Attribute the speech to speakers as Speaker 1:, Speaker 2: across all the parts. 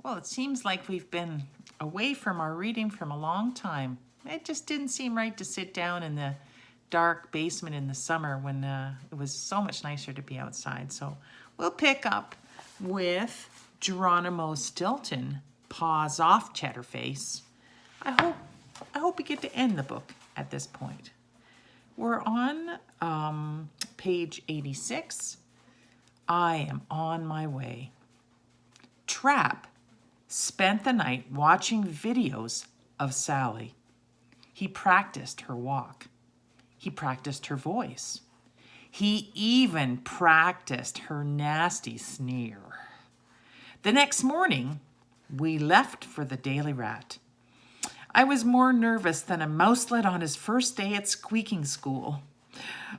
Speaker 1: Well, it seems like we've been away from our reading from a long time. It just didn't seem right to sit down in the dark basement in the summer when it was so much nicer to be outside. So we'll pick up with Geronimo Stilton, Paws off Cheddarface. I hope we get to end the book at this point. We're on page 86. I am on my way. Trap spent the night watching videos of Sally. He practiced her walk. He practiced her voice. He even practiced her nasty sneer. The next morning, we left for the Daily Rat. I was more nervous than a mouselet on his first day at squeaking school.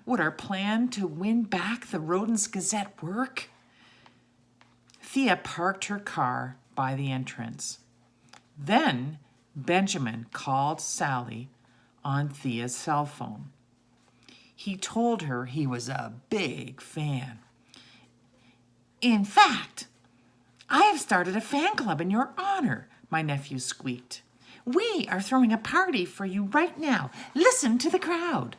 Speaker 1: Would our plan to win back the Rodents Gazette work? Thea parked her car by the entrance. Then Benjamin called Sally on Thea's cell phone. He told her he was a big fan. In fact, I have started a fan club in your honor, my nephew squeaked. We are throwing a party for you right now. Listen to the crowd.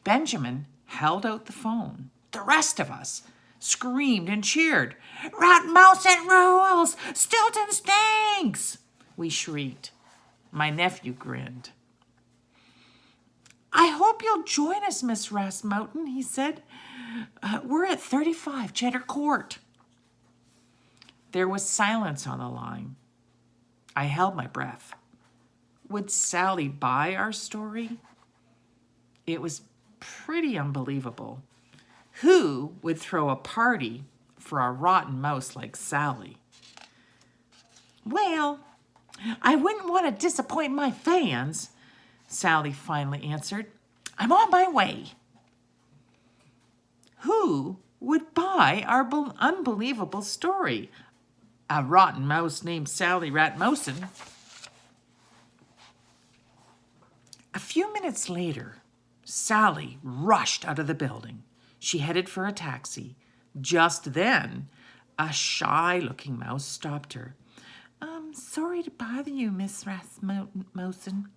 Speaker 1: Benjamin held out the phone. The rest of us screamed and cheered. Rat Mouse and rules! Stilton stinks! We shrieked. My nephew grinned. I hope you'll join us, Miss Rasmussen, he said. We're at 35 Cheddar Court. There was silence on the line. I held my breath. Would Sally buy our story? It was pretty unbelievable. Who would throw a party for a rotten mouse like Sally? Well, I wouldn't want to disappoint my fans, Sally finally answered. I'm on my way. Who would buy our unbelievable story? A rotten mouse named Sally Ratmosen. A few minutes later, Sally rushed out of the building. She headed for a taxi. Just then, a shy-looking mouse stopped her. Sorry to bother you, Miss Rasmussen.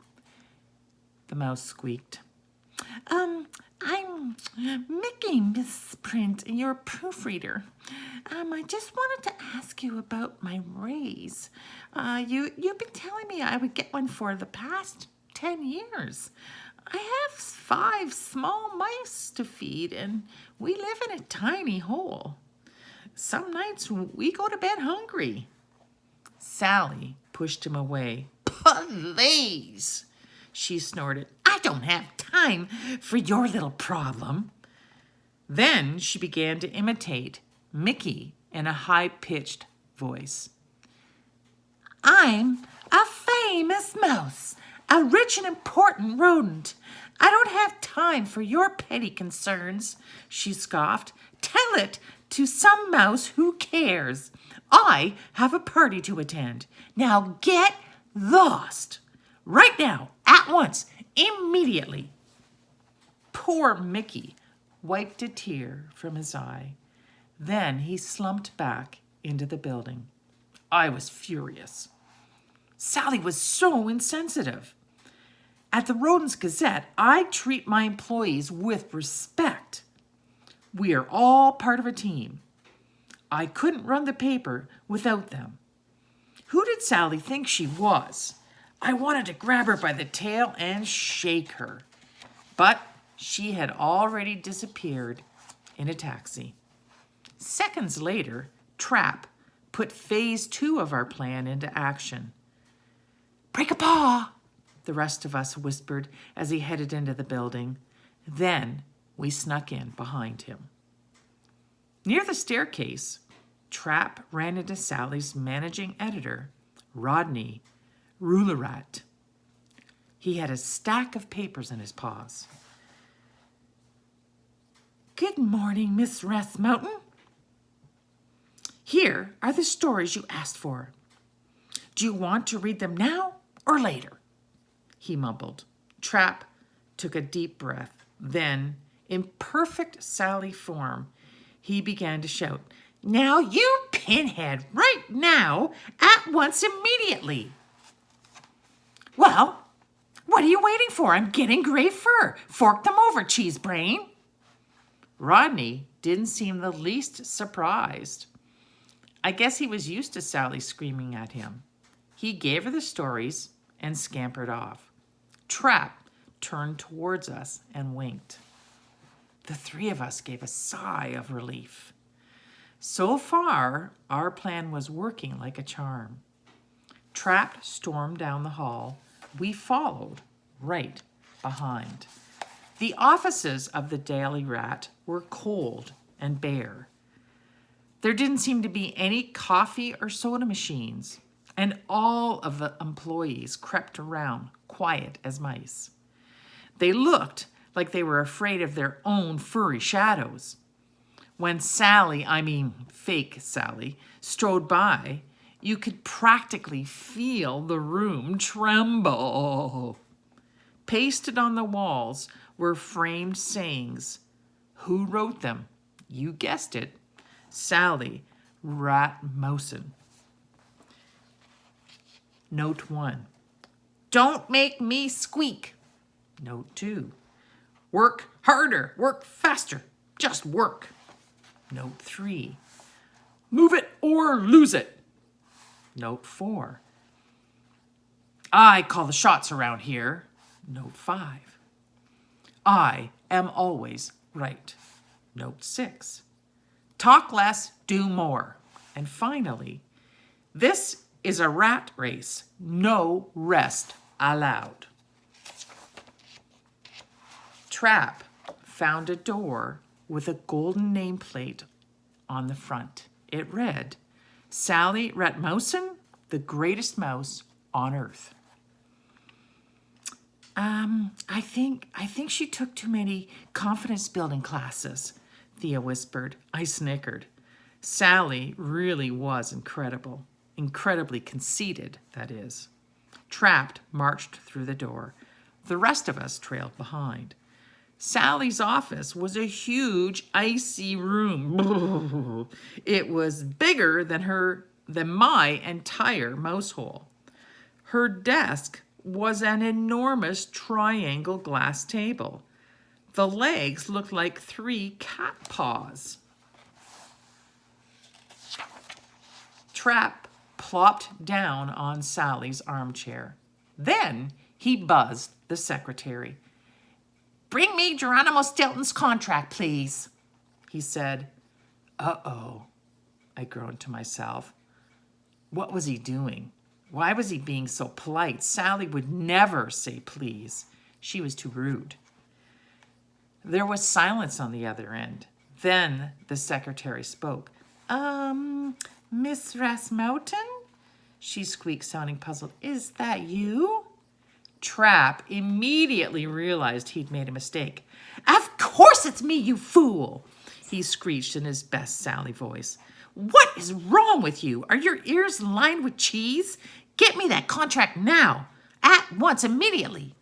Speaker 1: The mouse squeaked. I'm Mickey, Miss Print, your proofreader. I just wanted to ask you about my raise. You've been telling me I would get one for the past 10 years. I have 5 small mice to feed, and we live in a tiny hole. Some nights we go to bed hungry. Sally pushed him away. Please, she snorted. I don't have time for your little problem. Then she began to imitate Mickey in a high-pitched voice. I'm a famous mouse, a rich and important rodent. I don't have time for your petty concerns, she scoffed. Tell it to some mouse who cares. I have a party to attend. Now get lost. Right now, at once, immediately. Poor Mickey wiped a tear from his eye. Then he slumped back into the building. I was furious. Sally was so insensitive. At the Rodents Gazette, I treat my employees with respect. We are all part of a team. I couldn't run the paper without them. Who did Sally think she was? I wanted to grab her by the tail and shake her. But she had already disappeared in a taxi. Seconds later, Trap put phase 2 of our plan into action. Break a paw, the rest of us whispered as he headed into the building. Then we snuck in behind him. Near the staircase, Trap ran into Sally's managing editor, Rodney Rulerat. He had a stack of papers in his paws. Good morning, Miss Rasmussen. Here are the stories you asked for. Do you want to read them now or later? He mumbled. Trap took a deep breath. Then, in perfect Sally form, he began to shout, Now you pinhead right now, at once, immediately. Well, what are you waiting for? I'm getting gray fur. Fork them over, cheese brain. Rodney didn't seem the least surprised. I guess he was used to Sally screaming at him. He gave her the stories and scampered off. Trap turned towards us and winked. The three of us gave a sigh of relief. So far, our plan was working like a charm. Trap stormed down the hall. We followed right behind. The offices of the Daily Rat were cold and bare. There didn't seem to be any coffee or soda machines, and all of the employees crept around, quiet as mice. They looked like they were afraid of their own furry shadows. When Sally, I mean fake Sally, strode by, you could practically feel the room tremble. Pasted on the walls were framed sayings. Who wrote them? You guessed it. Sally Ratmousen. Note 1. Don't make me squeak. Note 2. Work harder, work faster, just work. Note 3. Move it or lose it. Note 4. I call the shots around here. Note 5. I am always right. Note 6. Talk less, do more. And finally, this is a rat race. No rest allowed. Trap found a door with a golden nameplate on the front. It read, Sally Ratmousen, the greatest mouse on earth. I think she took too many confidence building classes, Thea whispered. I snickered. Sally really was incredible. Incredibly conceited, that is. Trapped marched through the door. The rest of us trailed behind. Sally's office was a huge, icy room. It was bigger than my entire mouse hole. Her desk was an enormous triangle glass table. The legs looked like 3 cat paws. Trap plopped down on Sally's armchair. Then he buzzed the secretary. Bring me Geronimo Stilton's contract, please, he said. Uh-oh, I groaned to myself. What was he doing? Why was he being so polite? Sally would never say please. She was too rude. There was silence on the other end. Then the secretary spoke. Miss Rasmussen? She squeaked, sounding puzzled. Is that you? Trap immediately realized he'd made a mistake. Of course it's me, you fool, he screeched in his best Sally voice. What is wrong with you? Are your ears lined with cheese? Get me that contract now, at once, immediately.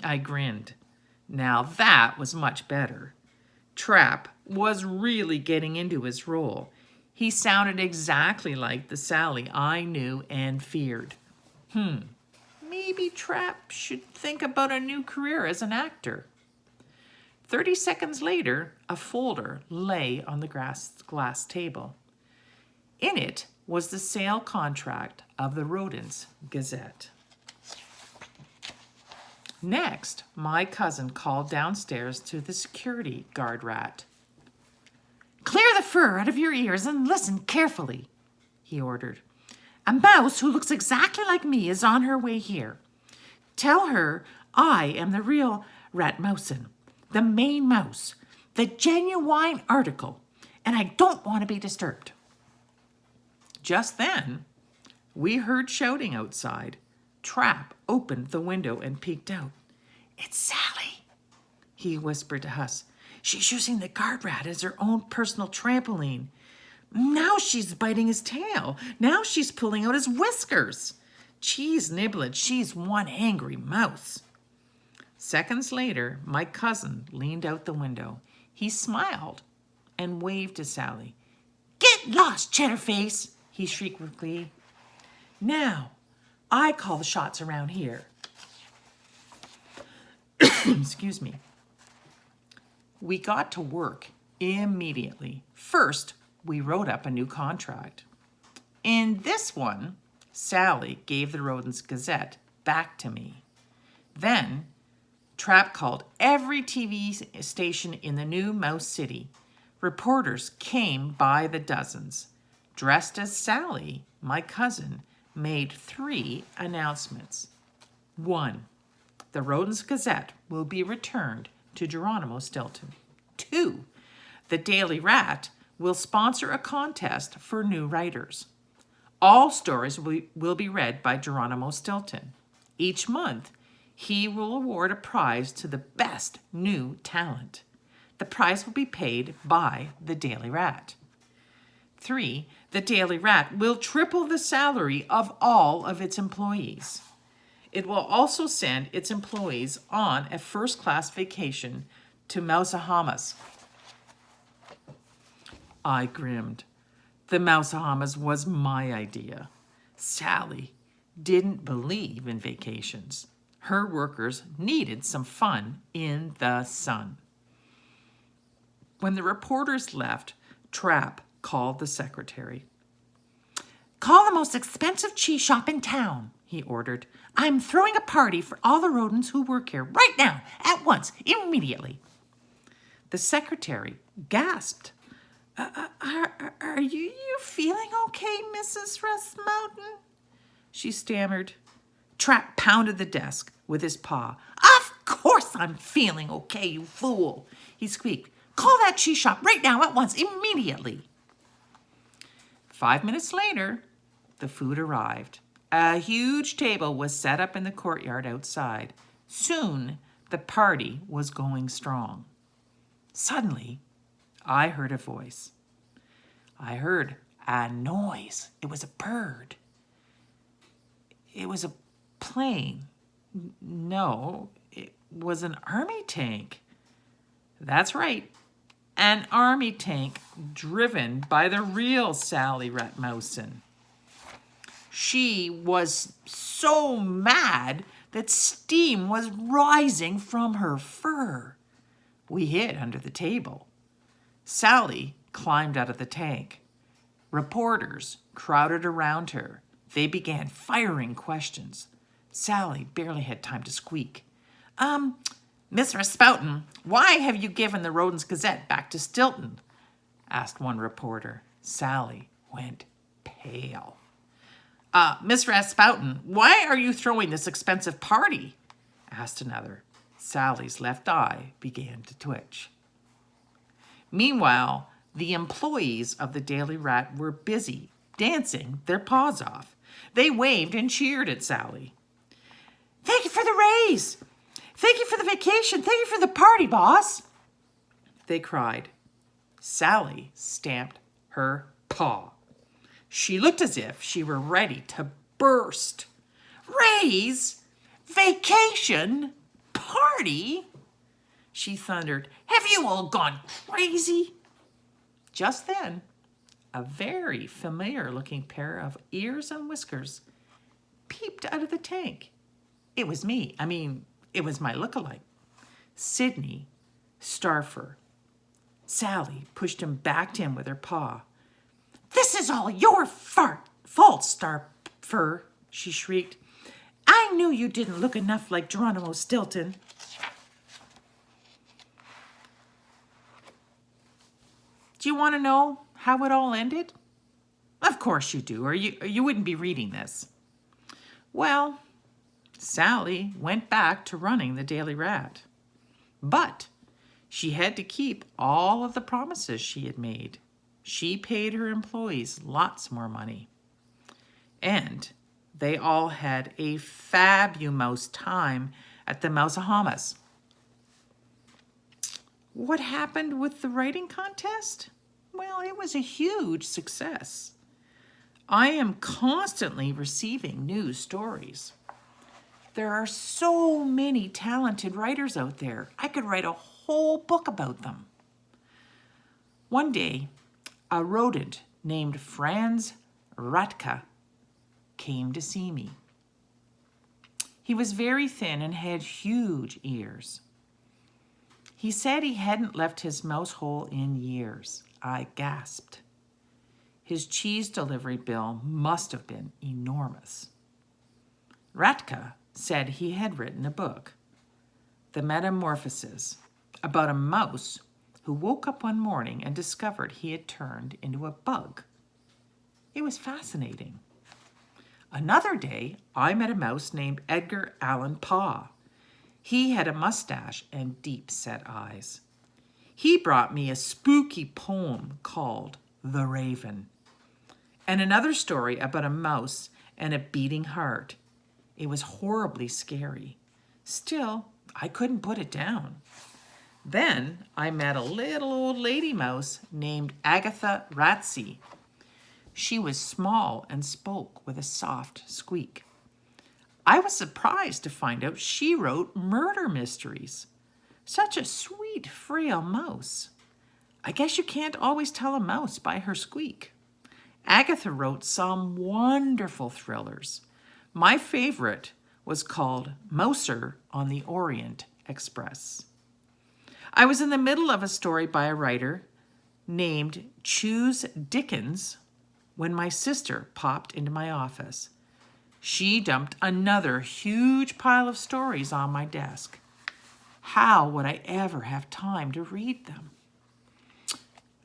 Speaker 1: I grinned. Now that was much better. Trap was really getting into his role. He sounded exactly like the Sally I knew and feared. Maybe Trap should think about a new career as an actor. 30 seconds later, a folder lay on the glass table. In it was the sale contract of the Rodents Gazette. Next, my cousin called downstairs to the security guard rat. Clear the fur out of your ears and listen carefully, he ordered. A mouse who looks exactly like me is on her way here. Tell her I am the real Ratmousen, the main mouse, the genuine article, and I don't want to be disturbed. Just then, we heard shouting outside. Trap opened the window and peeked out. It's Sally, he whispered to us. She's using the guard rat as her own personal trampoline. Now she's biting his tail. Now she's pulling out his whiskers. Cheese nibbling, she's one angry mouse. Seconds later, my cousin leaned out the window. He smiled and waved to Sally. Get lost, Cheddarface, he shrieked with glee. Now, I call the shots around here. Excuse me. We got to work immediately. First, we wrote up a new contract. In this one, Sally gave the Rodents Gazette back to me. Then, Trap called every TV station in the new Mouse City. Reporters came by the dozens. Dressed as Sally, my cousin made 3 announcements. 1, the Rodents Gazette will be returned to Geronimo Stilton. 2, the Daily Rat will sponsor a contest for new writers. All stories will be read by Geronimo Stilton. Each month, he will award a prize to the best new talent. The prize will be paid by the Daily Rat. 3, the Daily Rat will triple the salary of all of its employees. It will also send its employees on a first-class vacation to Mousahamas. I grinned. The Mousahamas was my idea. Sally didn't believe in vacations. Her workers needed some fun in the sun. When the reporters left, Trap called the secretary. Call the most expensive cheese shop in town, he ordered. I'm throwing a party for all the rodents who work here right now, at once, immediately. The secretary gasped. Are you feeling okay, Mrs. Mountain? She stammered. Trap pounded the desk with his paw. Of course I'm feeling okay, you fool, he squeaked. Call that cheese shop right now, at once, immediately. 5 minutes later, the food arrived. A huge table was set up in the courtyard outside. Soon, the party was going strong. Suddenly, I heard a voice. I heard a noise. It was a bird. It was a plane. No, it was an army tank. That's right. An army tank driven by the real Sally Ratmousen. She was so mad that steam was rising from her fur. We hid under the table. Sally climbed out of the tank. Reporters crowded around her. They began firing questions. Sally barely had time to squeak. Miss Spouton, why have you given the Rodents Gazette back to Stilton? Asked one reporter. Sally went pale. Miss Spouton, why are you throwing this expensive party? Asked another. Sally's left eye began to twitch. Meanwhile, the employees of the Daily Rat were busy dancing their paws off. They waved and cheered at Sally. Thank you for the raise. Thank you for the vacation. Thank you for the party, boss. They cried. Sally stamped her paw. She looked as if she were ready to burst. Raise? Vacation? Party? She thundered. Have you all gone crazy? Just then, a very familiar-looking pair of ears and whiskers peeped out of the tank. It was me. It was my look-alike, Sydney Starfur. Sally pushed him back in with her paw. This is all your fault, Starfur, she shrieked. I knew you didn't look enough like Geronimo Stilton. Do you want to know how it all ended? Of course you do, or you wouldn't be reading this. Well, Sally went back to running the Daily Rat. But she had to keep all of the promises she had made. She paid her employees lots more money. And they all had a fabulous time at the Mousahamas. What happened with the writing contest? Well, it was a huge success. I am constantly receiving new stories. There are so many talented writers out there. I could write a whole book about them. One day, a rodent named Franz Ratka came to see me. He was very thin and had huge ears. He said he hadn't left his mouse hole in years. I gasped. His cheese delivery bill must have been enormous. Ratka said he had written a book, The Metamorphoses, about a mouse who woke up one morning and discovered he had turned into a bug. It was fascinating. Another day, I met a mouse named Edgar Allan Poe. He had a mustache and deep-set eyes. He brought me a spooky poem called The Raven, and another story about a mouse and a beating heart. It was horribly scary. Still, I couldn't put it down. Then I met a little old lady mouse named Agatha Ratsey. She was small and spoke with a soft squeak. I was surprised to find out she wrote murder mysteries. Such a sweet, frail mouse. I guess you can't always tell a mouse by her squeak. Agatha wrote some wonderful thrillers. My favorite was called Mouser on the Orient Express. I was in the middle of a story by a writer named Choose Dickens when my sister popped into my office. She dumped another huge pile of stories on my desk. How would I ever have time to read them?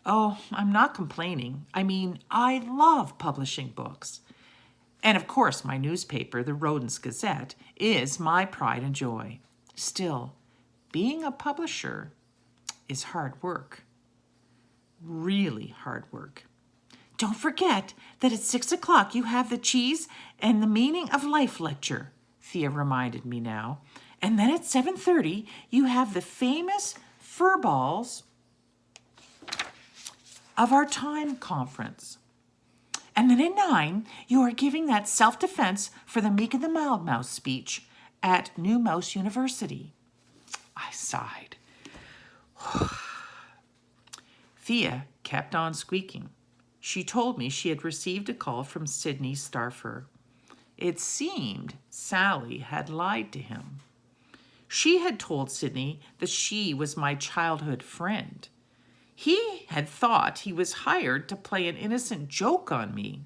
Speaker 1: Oh, I'm not complaining. I mean, I love publishing books. And of course, my newspaper, the Rodents Gazette, is my pride and joy. Still, being a publisher is hard work. Really hard work. Don't forget that at 6 o'clock you have the Cheese and the Meaning of Life lecture, Thea reminded me now. And then at 7:30 you have the famous furballs of our time conference. And then at 9 you are giving that self-defense for the Meek and the Mild Mouse speech at New Mouse University. I sighed. Thea kept on squeaking. She told me she had received a call from Sydney Starfur. It seemed Sally had lied to him. She had told Sydney that she was my childhood friend. He had thought he was hired to play an innocent joke on me.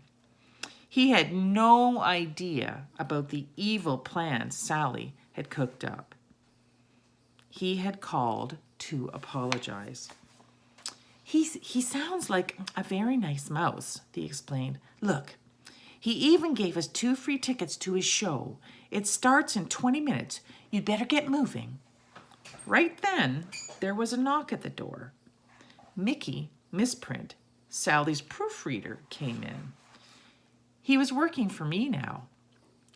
Speaker 1: He had no idea about the evil plan Sally had cooked up. He had called to apologize. He sounds like a very nice mouse, Thea explained. Look, he even gave us 2 free tickets to his show. It starts in 20 minutes. You'd better get moving. Right then, there was a knock at the door. Mickey, Misprint, Sally's proofreader, came in. He was working for me now.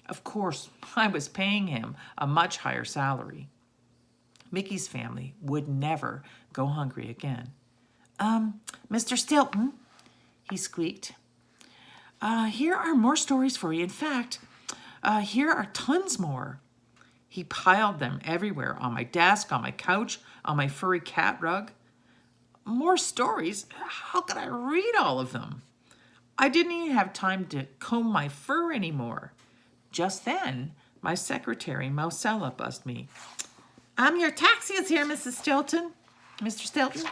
Speaker 1: Of course, I was paying him a much higher salary. Mickey's family would never go hungry again. Mr. Stilton, he squeaked. Here are more stories for you. In fact, here are tons more. He piled them everywhere, on my desk, on my couch, on my furry cat rug. More stories? How could I read all of them? I didn't even have time to comb my fur anymore. Just then, my secretary, Mousella, buzzed me. Your taxi is here, Mrs. Stilton. Mr. Stilton?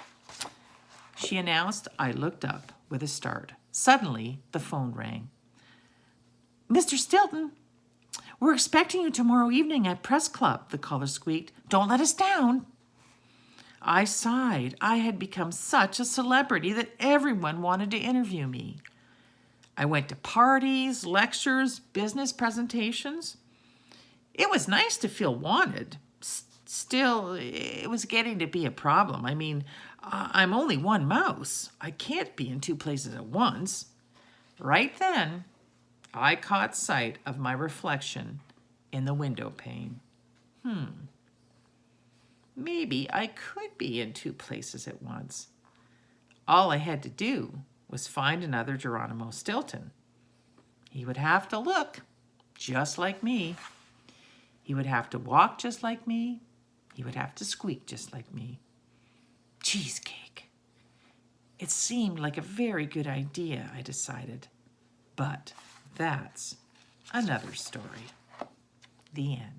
Speaker 1: She announced. I looked up with a start. Suddenly, the phone rang. Mr. Stilton, we're expecting you tomorrow evening at Press Club, the caller squeaked. Don't let us down. I sighed. I had become such a celebrity that everyone wanted to interview me. I went to parties, lectures, business presentations. It was nice to feel wanted. Still, it was getting to be a problem. I mean, I'm only one mouse. I can't be in 2 places at once. Right then, I caught sight of my reflection in the window pane. Maybe I could be in 2 places at once. All I had to do was find another Geronimo Stilton. He would have to look just like me. He would have to walk just like me. He would have to squeak just like me. Cheesecake. It seemed like a very good idea, I decided. But that's another story. The end.